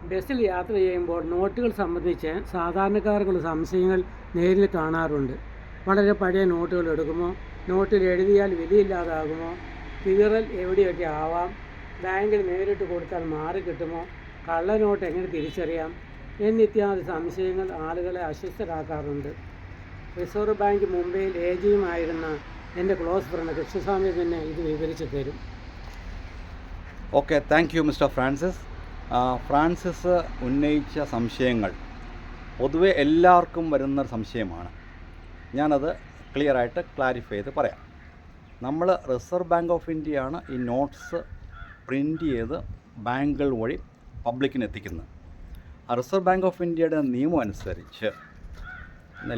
ബസ്സിൽ യാത്ര ചെയ്യുമ്പോൾ നോട്ടുകൾ സംബന്ധിച്ച് സാധാരണക്കാർക്കുള്ള സംശയങ്ങൾ നേരിൽ കാണാറുണ്ട്. വളരെ പഴയ നോട്ടുകൾ എടുക്കുമോ? നോട്ടിൽ എഴുതിയാൽ വിലയില്ലാതാകുമോ? കീറൽ എവിടെയൊക്കെ ആവാം? ബാങ്കിൽ നേരിട്ട് കൊടുത്താൽ മാറിക്കിട്ടുമോ? കള്ളനോട്ട് എങ്ങനെ തിരിച്ചറിയാം? എന്നിത്യാദി സംശയങ്ങൾ ആളുകളെ അസ്വസ്ഥരാക്കാറുണ്ട്. റിസർവ് ബാങ്ക് മുംബൈയിൽ AGയുമായിരുന്ന എൻ്റെ ക്ലോസ് ഫ്രണ്ട് കൃഷ്ണസ്വാമി തന്നെ ഇത് വിവരിച്ചു തരും. Okay, thank you mister Francis. Francis ഉന്നയിച്ച സംശയങ്ങൾ പൊതുവെ എല്ലാവർക്കും വരുന്ന സംശയമാണ്. ഞാനത് ക്ലിയറായിട്ട് ക്ലാരിഫൈ ചെയ്ത് പറയാം. നമ്മൾ റിസർവ് ബാങ്ക് ഓഫ് ഇന്ത്യയാണ് ഈ നോട്ട്സ് പ്രിൻ്റ് ചെയ്ത് ബാങ്കുകൾ വഴി പബ്ലിക്കിന് എത്തിക്കുന്നത്. റിസർവ് ബാങ്ക് ഓഫ് ഇന്ത്യയുടെ നിയമം അനുസരിച്ച്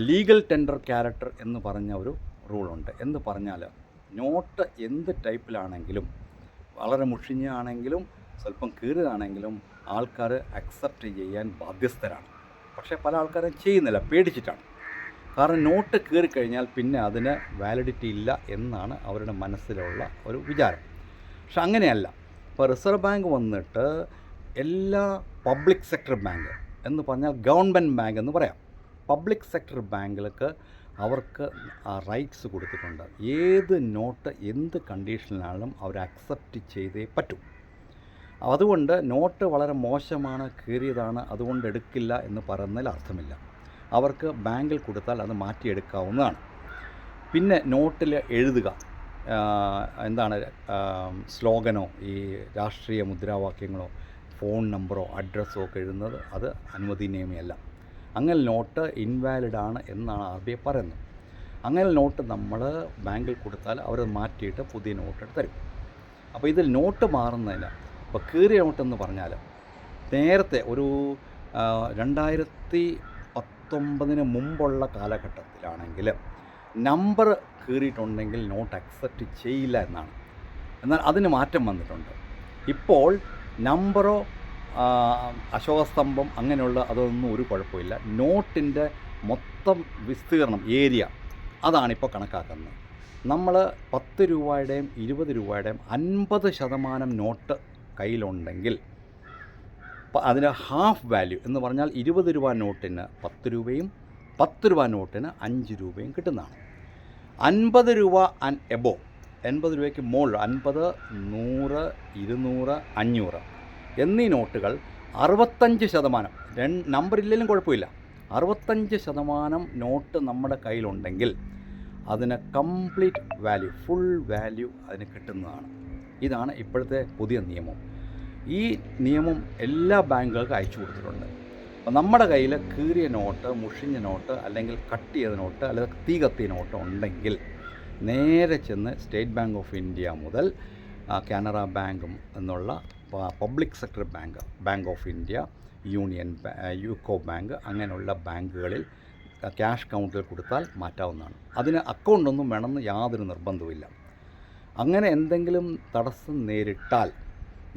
ലീഗൽ ടെൻഡർ ക്യാരക്ടർ എന്ന് പറഞ്ഞ ഒരു റൂളുണ്ട്. എന്ന് പറഞ്ഞാൽ നോട്ട് എന്ത് ടൈപ്പിലാണെങ്കിലും, വളരെ മുഷിഞ്ഞാണെങ്കിലും സ്വല്പം കീറിയതാണെങ്കിലും ആൾക്കാർ അക്സെപ്റ്റ് ചെയ്യാൻ ബാധ്യസ്ഥരാണ്. പക്ഷേ പല ആൾക്കാരും ചെയ്യുന്നില്ല, പേടിച്ചിട്ടാണ്. കാരണം നോട്ട് കീറിക്കഴിഞ്ഞാൽ പിന്നെ അതിന് വാലിഡിറ്റി ഇല്ല എന്നാണ് അവരുടെ മനസ്സിലുള്ള ഒരു വിചാരം. പക്ഷെ അങ്ങനെയല്ല. ഇപ്പോൾ റിസർവ് ബാങ്ക് വന്നിട്ട് എല്ലാ പബ്ലിക് സെക്ടർ ബാങ്ക് എന്ന് പറഞ്ഞാൽ ഗവൺമെൻറ് ബാങ്ക് എന്ന് പറയാം, പബ്ലിക് സെക്ടർ ബാങ്കുകൾക്ക് അവർക്ക് റൈറ്റ്സ് കൊടുത്തിട്ടുണ്ട്. ഏത് നോട്ട് എന്ത് കണ്ടീഷനിലാണെങ്കിലും അവർ അക്സെപ്റ്റ് ചെയ്തേ പറ്റൂ. അതുകൊണ്ട് നോട്ട് വളരെ മോശമാണ്, കീറിയതാണ്, അതുകൊണ്ട് എടുക്കില്ല എന്ന് പറയുന്നതിൽ അർത്ഥമില്ല. അവർക്ക് ബാങ്കിൽ കൊടുത്താൽ അത് മാറ്റിയെടുക്കാവുന്നതാണ്. പിന്നെ നോട്ടിൽ എഴുതുക എന്താണ് സ്ലോഗനോ ഈ രാഷ്ട്രീയ മുദ്രാവാക്യങ്ങളോ ഫോൺ നമ്പറോ അഡ്രസ്സോ ഒക്കെ എഴുതുന്നത് അത് അനുവദനീയമല്ല. അങ്ങനെ നോട്ട് ഇൻവാലിഡാണ് എന്നാണ് RBI പറയുന്നത്. അങ്ങനെ നോട്ട് നമ്മൾ ബാങ്കിൽ കൊടുത്താൽ അവർ മാറ്റിയിട്ട് പുതിയ നോട്ട് തരും. അപ്പോൾ ഇതിൽ നോട്ട് മാറുന്നതിന് ഇപ്പോൾ കീറിയ നോട്ടെന്ന് പറഞ്ഞാൽ നേരത്തെ ഒരു 2019 മുമ്പുള്ള കാലഘട്ടത്തിലാണെങ്കിൽ നമ്പർ കീറിയിട്ടുണ്ടെങ്കിൽ നോട്ട് അക്സെപ്റ്റ് ചെയ്യില്ല എന്നാണ്. എന്നാൽ അതിന് മാറ്റം വന്നിട്ടുണ്ട്. ഇപ്പോൾ നമ്പറോ അശോകസ്തംഭം അങ്ങനെയുള്ള അതൊന്നും ഒരു കുഴപ്പമില്ല. നോട്ടിൻ്റെ മൊത്തം വിസ്തീർണം, ഏരിയ, അതാണിപ്പോൾ കണക്കാക്കുന്നത്. നമ്മൾ 10 രൂപയുടെയും 20 രൂപയുടെയും 50% നോട്ട് കയ്യിലുണ്ടെങ്കിൽ അതിന് ഹാഫ് വാല്യൂ എന്ന് പറഞ്ഞാൽ 20 രൂപ നോട്ടിന് 10 രൂപയും 10 രൂപ നോട്ടിന് 5 രൂപയും കിട്ടുന്നതാണ്. 50 രൂപ ആൻഡ് എബോ, 80 രൂപയ്ക്ക് മുകളിൽ 50, 100, 200, 500 എന്നീ നോട്ടുകൾ 65%, നമ്പറില്ലെങ്കിലും കുഴപ്പമില്ല, 65% നോട്ട് നമ്മുടെ കയ്യിലുണ്ടെങ്കിൽ അതിന് കംപ്ലീറ്റ് വാല്യൂ, ഫുൾ വാല്യൂ അതിന് കിട്ടുന്നതാണ്. ഇതാണ് ഇപ്പോഴത്തെ പുതിയ നിയമം. ഈ നിയമം എല്ലാ ബാങ്കുകൾക്കും അയച്ചു കൊടുത്തിട്ടുണ്ട്. അപ്പോൾ നമ്മുടെ കയ്യിൽ കീറിയ നോട്ട്, മുഷിഞ്ഞ നോട്ട്, അല്ലെങ്കിൽ കട്ട് ചെയ്ത നോട്ട്, അല്ലെങ്കിൽ തീ കത്തിയ നോട്ട് ഉണ്ടെങ്കിൽ നേരെ ചെന്ന് സ്റ്റേറ്റ് ബാങ്ക് ഓഫ് ഇന്ത്യ മുതൽ കാനറ ബാങ്കും എന്നുള്ള public sector bank, bank of India, union UCO bank അങ്ങനെയുള്ള ബാങ്കുകളിൽ ക്യാഷ് കൗണ്ടറിൽ കൊടുത്താൽ മാറ്റാവുന്നതാണ്. അതിന് അക്കൗണ്ടൊന്നും വേണമെന്ന് യാതൊരു നിർബന്ധവുമില്ല. അങ്ങനെ എന്തെങ്കിലും തടസ്സം നേരിട്ടാൽ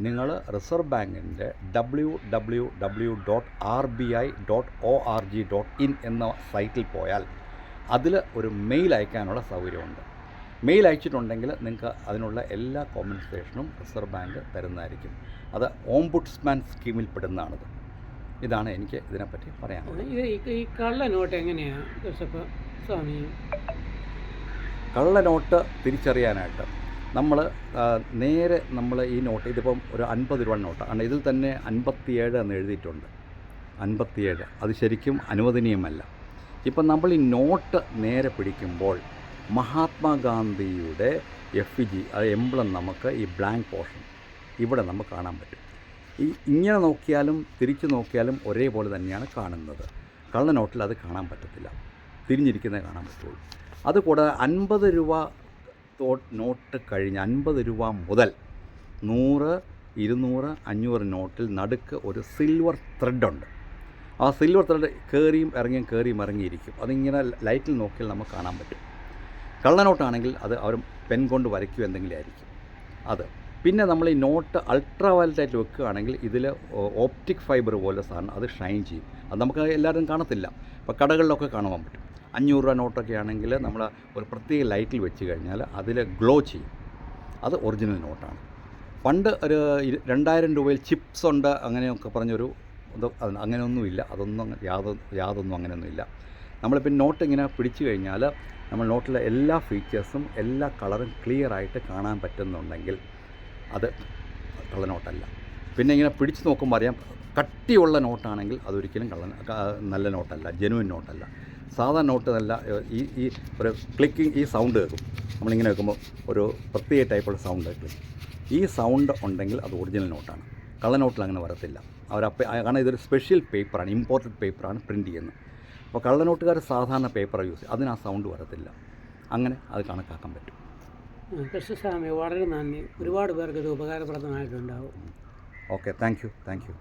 നിങ്ങൾ റിസർവ് ബാങ്കിൻ്റെ www.rbi.org.in എന്ന സൈറ്റിൽ പോയാൽ അതിൽ ഒരു മെയിൽ അയക്കാനുള്ള സൗകര്യമുണ്ട്. മെയിൽ അയച്ചിട്ടുണ്ടെങ്കിൽ നിങ്ങൾക്ക് അതിനുള്ള എല്ലാ കോമ്പൻസേഷനും റിസർവ് ബാങ്ക് തരുന്നതായിരിക്കും. അത് ഓംബുഡ്സ്മാൻ സ്കീമിൽ പെടുന്നതാണത്. ഇതാണ് എനിക്ക് ഇതിനെപ്പറ്റി പറയാനുള്ളത്. ഈ കള്ളനോട്ട് എങ്ങനെയാണ് സ്വാമി? കള്ളനോട്ട് തിരിച്ചറിയാനായിട്ട് നമ്മൾ നേരെ ഈ നോട്ട്, ഇതിപ്പം ഒരു 50 രൂപ നോട്ടാണ്. ഇതിൽ തന്നെ 57 എന്ന് എഴുതിയിട്ടുണ്ട്. 57 അത് ശരിക്കും അനുവദനീയമല്ല. ഇപ്പം നമ്മൾ ഈ നോട്ട് നേരെ പിടിക്കുമ്പോൾ മഹാത്മാഗാന്ധിയുടെ എഫിജി, അത് എംബ്ലം നമുക്ക് ഈ ബ്ലാങ്ക് പോർഷൻ ഇവിടെ നമുക്ക് കാണാൻ പറ്റും. ഇങ്ങനെ നോക്കിയാലും തിരിച്ചു നോക്കിയാലും ഒരേപോലെ തന്നെയാണ് കാണുന്നത്. കള്ളനോട്ടിൽ അത് കാണാൻ പറ്റത്തില്ല, തിരിഞ്ഞിരിക്കുന്നത് കാണാൻ പറ്റുള്ളൂ. അതുകൂടാതെ 50 രൂപ നോട്ട് കഴിഞ്ഞ് 50 രൂപ മുതൽ 100, 200, 500 നോട്ടിൽ നടുക്ക് ഒരു സിൽവർ ത്രെഡുണ്ട്. ആ സിൽവർ ത്രെഡ് കയറിയും ഇറങ്ങിയിരിക്കും. അതിങ്ങനെ ലൈറ്റിൽ നോക്കിയാൽ നമുക്ക് കാണാൻ പറ്റും. കള്ളനോട്ടാണെങ്കിൽ അത് അവർ പെൻ കൊണ്ട് വരയ്ക്കുക എന്തെങ്കിലും ആയിരിക്കും അത്. പിന്നെ നമ്മൾ ഈ നോട്ട് അൾട്രാ വയലറ്റായിട്ട് വെക്കുകയാണെങ്കിൽ ഇതിൽ ഓപ്റ്റിക് ഫൈബർ പോലെ സാധനം അത് ഷൈൻ ചെയ്യും. അത് നമുക്ക് എല്ലാവരും കാണത്തില്ല. ഇപ്പോൾ കടകളിലൊക്കെ കാണാൻ പറ്റും. 500 രൂപ നോട്ടൊക്കെ ആണെങ്കിൽ നമ്മൾ ഒരു പ്രത്യേക ലൈറ്റിൽ വെച്ച് കഴിഞ്ഞാൽ അതിൽ ഗ്ലോ ചെയ്യും. അത് ഒറിജിനൽ നോട്ടാണ്. പണ്ട് ഒരു 2000 രൂപയിൽ ചിപ്സ് ഉണ്ട് അങ്ങനെയൊക്കെ പറഞ്ഞൊരു അങ്ങനെയൊന്നുമില്ല. അതൊന്നും യാതൊന്നും അങ്ങനെയൊന്നുമില്ല. നമ്മളിപ്പോൾ നോട്ട് ഇങ്ങനെ പിടിച്ചു കഴിഞ്ഞാൽ നമ്മൾ നോട്ടിലെ എല്ലാ ഫീച്ചേഴ്സും എല്ലാ കളറും ക്ലിയറായിട്ട് കാണാൻ പറ്റുന്നുണ്ടെങ്കിൽ അത് കള്ളനോട്ടല്ല. പിന്നെ ഇങ്ങനെ പിടിച്ച് നോക്കുമ്പോൾ അറിയാം, കട്ടിയുള്ള നോട്ടാണെങ്കിൽ അതൊരിക്കലും നല്ല നോട്ടല്ല, ജെനുവിൻ നോട്ടല്ല. സാധാ നോട്ട് നല്ല ഈ ഒരു ക്ലിക്കിങ്, ഈ സൗണ്ട് കേൾക്കും. നമ്മളിങ്ങനെ വെക്കുമ്പോൾ ഒരു പ്രത്യേക ടൈപ്പുള്ള സൗണ്ട് ക്ലിക്ക്. ഈ സൗണ്ട് ഉണ്ടെങ്കിൽ അത് ഒറിജിനൽ നോട്ടാണ്. കള്ളനോട്ടിൽ അങ്ങനെ വരത്തില്ല. കാരണം ഇതൊരു സ്പെഷ്യൽ പേപ്പറാണ്, ഇമ്പോർട്ടഡ് പേപ്പറാണ് പ്രിൻറ്റ് ചെയ്യുന്നത്. അപ്പോൾ കള്ളനോട്ടുകാർ സാധാരണ പേപ്പർ യൂസ് ചെയ്യും, അതിന് ആ സൗണ്ട് വരത്തില്ല. അങ്ങനെ അത് കണക്കാക്കാൻ പറ്റും. കൃഷ്ണസ്വാമി, വളരെ നന്ദി. ഒരുപാട് പേർക്ക് ഇത് ഉപകാരപ്രദമായിട്ടുണ്ടാവും. Okay, thank you.